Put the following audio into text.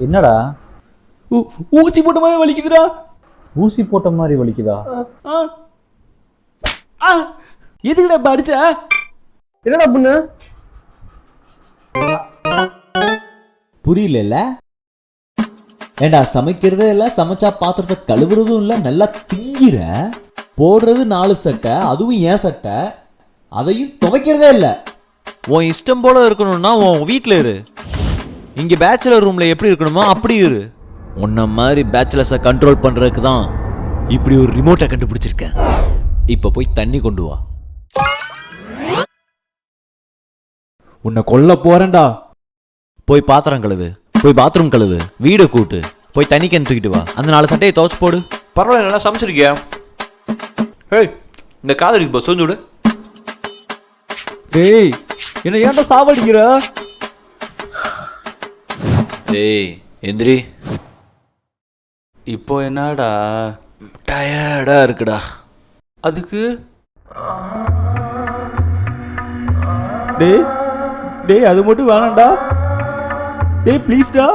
என்னடா? ஊசி போட்ட மாதிரி வலிக்குதுடா. ஊசி போட்ட மாதிரி வலிக்குதா? எதுக்குடா இப்ப அடிச்ச? என்னடா பண்ணு? புரியல. ஏண்டா சமைக்கிறதே இல்ல, சமைச்சா பாத்திரத்தை கழுவுறதும் இல்ல, நல்லா திங்கிற. போடுறது 4 சட்டை, அதுவும் ஏன் சட்டை, அதையும் துவைக்கிறதே இல்ல. உன் இஷ்டம் போல இருக்கணும்னா உன் வீட்டில் இரு. இங்கே பேச்சுலர் ரூமில் எப்படி இருக்கணுமோ அப்படி இரு. உன்ன மாதிரி பேச்சுலர்ஸை கண்ட்ரோல் பண்ணுறதுக்கு தான் இப்படி ஒரு ரிமோட்டை கண்டுபிடிச்சிருக்கேன். இப்போ போய் தண்ணி கொண்டு வா. உன்னை கொல்ல போறேன்டா. போய் பாத்திரம் கழுவு, போய் பாத்ரூம் கழுவு, வீடை கூட்டு, போய் தண்ணி கேன் தூக்கிட்டு வா. அந்த 4 சட்டையை துவச்சு போடு. பரவாயில்ல, நல்லா சமைச்சிருக்கியா? ஏய், இந்த காதலிக்கு பஸ் வந்து விடு. டேய், என்ன ஏன்டா சாவடிக்கிற? டேய் எந்திரி. இப்போ என்னடா? டயர்டா இருக்குடா. அதுக்கு டேய் டேய் அது மட்டும் வேணாம்டா. டேய் ப்ளீஸ்டா.